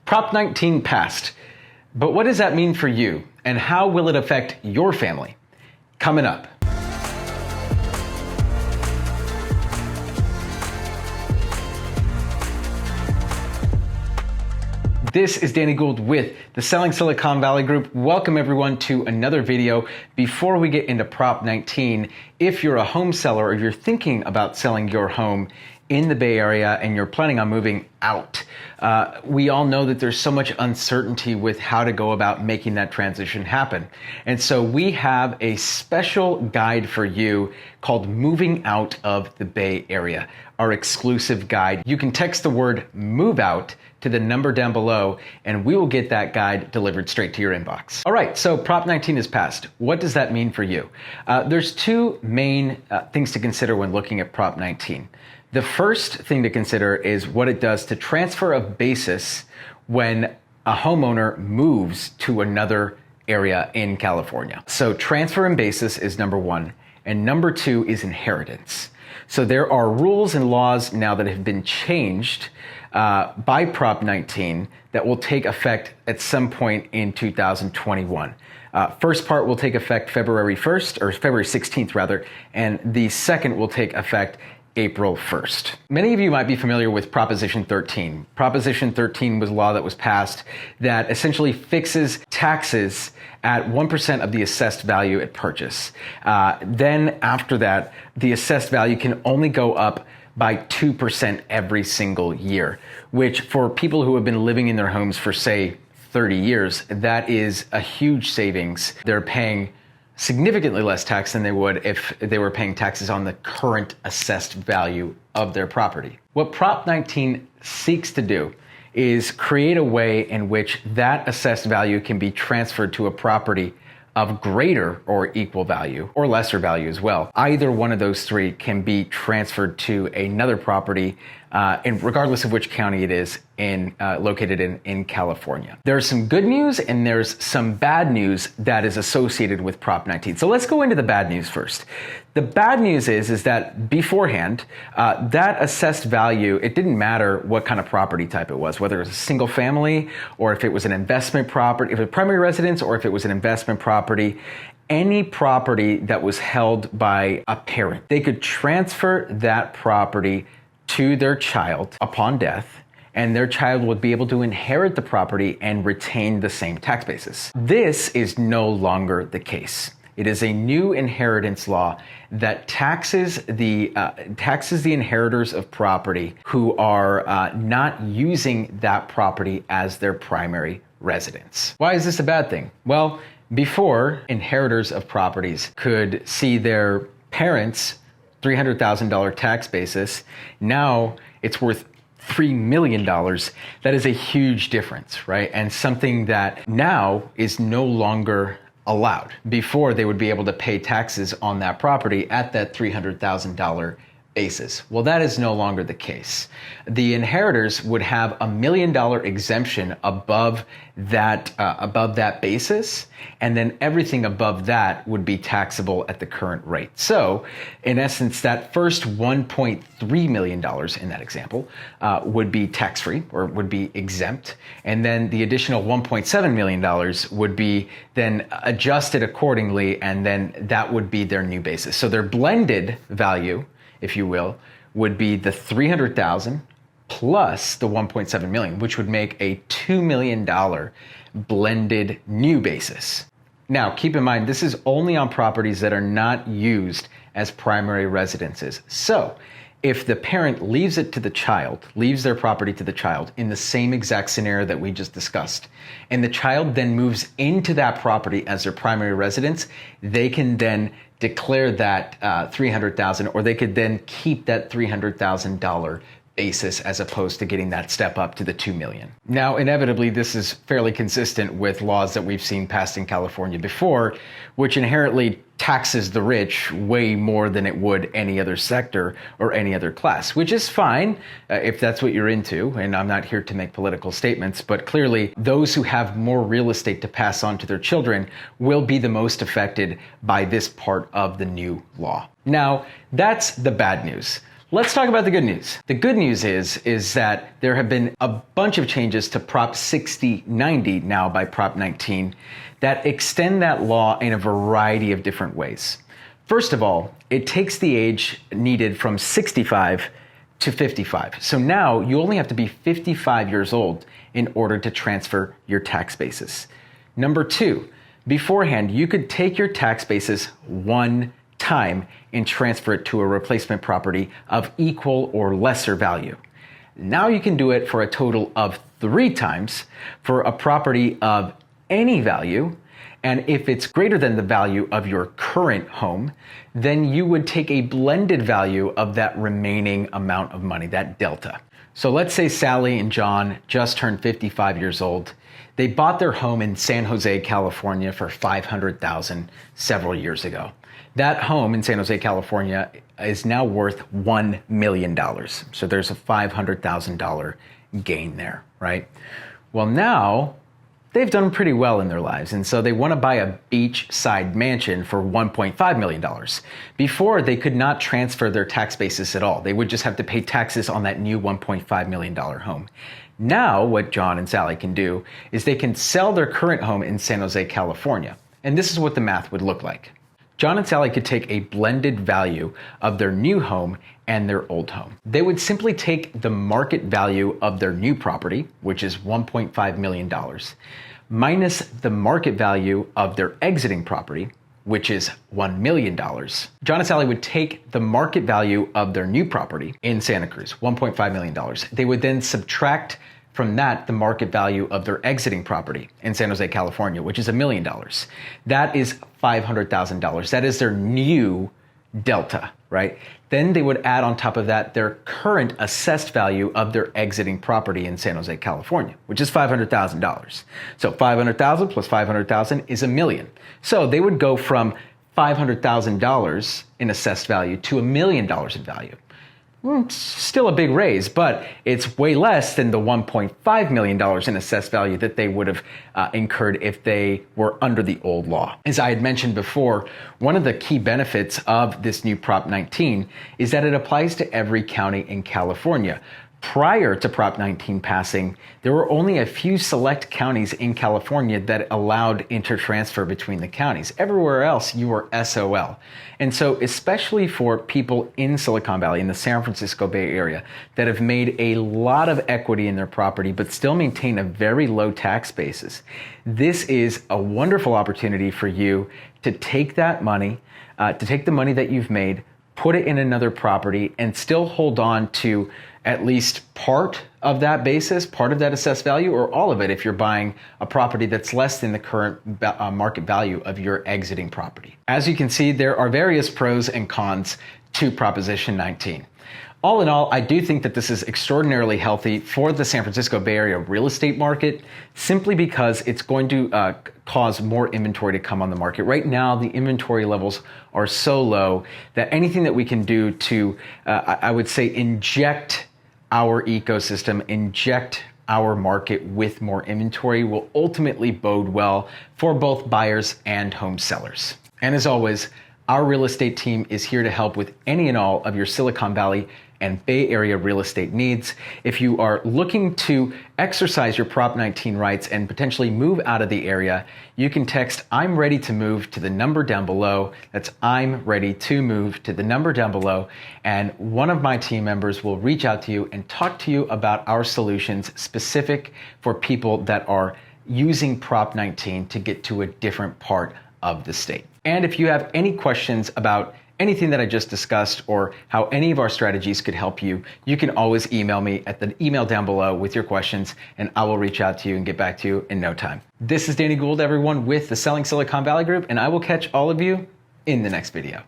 Prop 19 passed, but what does that mean for you, and how will it affect your family? Coming up. This is Danny Gould with the Selling Silicon Valley Group. Welcome everyone to another video. Before we get into Prop 19, if you're a home seller or you're thinking about selling your home in the Bay Area and you're planning on moving out, we all know that there's so much uncertainty with how to go about making that transition happen. And so we have a special guide for you called Moving Out of the Bay Area, our exclusive guide. You can text the word move out to the number down below, and we will get that guide delivered straight to your inbox. All right, so Prop 19 is passed. What does that mean for you? There's two main things to consider when looking at Prop 19. The first thing to consider is what it does to transfer of basis when a homeowner moves to another area in California. So transfer in basis is number one, and number two is inheritance. So there are rules and laws now that have been changed by Prop 19 that will take effect at some point in 2021. First part will take effect February 1st, or February 16th rather, and the second will take effect April 1st. Many of you might be familiar with Proposition 13. Proposition 13 was a law that was passed that essentially fixes taxes at 1% of the assessed value at purchase. Then after that, the assessed value can only go up by 2% every single year, which for people who have been living in their homes for say 30 years, that is a huge savings. They're paying significantly less tax than they would if they were paying taxes on the current assessed value of their property. What Prop 19 seeks to do is create a way in which that assessed value can be transferred to a property of greater or equal value, or lesser value as well. Either one of those three can be transferred to another property, and regardless of which county it is located in California. There's some good news and there's some bad news that is associated with Prop 19. So let's go into the bad news first. The bad news is that beforehand, that assessed value, it didn't matter what kind of property type it was, whether it was a single family or if it was an investment property, if it was primary residence or if it was an investment property. Any property that was held by a parent, they could transfer that property to their child upon death, and their child would be able to inherit the property and retain the same tax basis. This is no longer the case. It is a new inheritance law that taxes the inheritors of property who are not using that property as their primary residence. Why is this a bad thing? Well, before, inheritors of properties could see their parents' $300,000 tax basis. Now it's worth $3 million. That is a huge difference, right? And something that now is no longer allowed. Before, they would be able to pay taxes on that property at that $300,000 basis. Well, that is no longer the case. The inheritors would have $1 million exemption above that basis, and then everything above that would be taxable at the current rate. So, in essence, that first $1.3 million in that example would be tax-free or would be exempt, and then the additional $1.7 million would be then adjusted accordingly, and then that would be their new basis. So their blended value, if you will, would be the $300,000 plus the $1.7 million, which would make a $2 million blended new basis. Now, keep in mind, this is only on properties that are not used as primary residences. So, if the parent leaves their property to the child in the same exact scenario that we just discussed, and the child then moves into that property as their primary residence, they can then declare that $300,000, or they could then keep that $300,000 basis as opposed to getting that step up to the $2 million. Now, inevitably, this is fairly consistent with laws that we've seen passed in California before, which inherently taxes the rich way more than it would any other sector or any other class, which is fine if that's what you're into. And I'm not here to make political statements, but clearly those who have more real estate to pass on to their children will be the most affected by this part of the new law. Now, that's the bad news. Let's talk about the good news. The good news is that there have been a bunch of changes to Prop 6090 now by Prop 19 that extend that law in a variety of different ways. First of all, it takes the age needed from 65 to 55. So now you only have to be 55 years old in order to transfer your tax basis. Number two, beforehand, you could take your tax basis one time and transfer it to a replacement property of equal or lesser value. Now you can do it for a total of 3 times for a property of any value. And if it's greater than the value of your current home, then you would take a blended value of that remaining amount of money, that delta. So let's say Sally and John just turned 55 years old. They bought their home in San Jose, California for $500,000 several years ago. That home in San Jose, California is now worth $1 million. So there's a $500,000 gain there, right? Well, now they've done pretty well in their lives, and so they want to buy a beachside mansion for $1.5 million. Before, they could not transfer their tax basis at all. They would just have to pay taxes on that new $1.5 million home. Now, what John and Sally can do is they can sell their current home in San Jose, California. And this is what the math would look like. John and Sally could take a blended value of their new home and their old home. They would simply take the market value of their new property, which is $1.5 million, minus the market value of their exiting property, which is $1 million. John and Sally would take the market value of their new property in Santa Cruz, $1.5 million. They would then subtract from that the market value of their exiting property in San Jose, California, which is $1 million. That is $500,000. That is their new delta, right? Then they would add on top of that their current assessed value of their exiting property in San Jose, California, which is $500,000. So 500,000 plus 500,000 is $1 million. So they would go from $500,000 in assessed value to $1 million in value. Still a big raise, but it's way less than the $1.5 million in assessed value that they would have incurred if they were under the old law. As I had mentioned before, one of the key benefits of this new Prop 19 is that it applies to every county in California. Prior to Prop 19 passing, there were only a few select counties in California that allowed intertransfer between the counties. Everywhere else, you were SOL. And so, especially for people in Silicon Valley, in the San Francisco Bay Area, that have made a lot of equity in their property, but still maintain a very low tax basis, this is a wonderful opportunity for you to take that money, to take the money that you've made, put it in another property, and still hold on to at least part of that basis, part of that assessed value, or all of it if you're buying a property that's less than the current market value of your exiting property. As you can see, there are various pros and cons to Proposition 19. All in all, I do think that this is extraordinarily healthy for the San Francisco Bay Area real estate market, simply because it's going to cause more inventory to come on the market. Right now, the inventory levels are so low that anything that we can do to, I would say, inject our ecosystem, inject our market with more inventory will ultimately bode well for both buyers and home sellers. And as always, our real estate team is here to help with any and all of your Silicon Valley and Bay Area real estate needs. If you are looking to exercise your Prop 19 rights and potentially move out of the area, you can text "I'm ready to move" to the number down below. That's "I'm ready to move" to the number down below, and one of my team members will reach out to you and talk to you about our solutions specific for people that are using Prop 19 to get to a different part of the state. And if you have any questions about anything that I just discussed or how any of our strategies could help you, you can always email me at the email down below with your questions, and I will reach out to you and get back to you in no time. This is Danny Gould, everyone, with the Selling Silicon Valley Group, and I will catch all of you in the next video.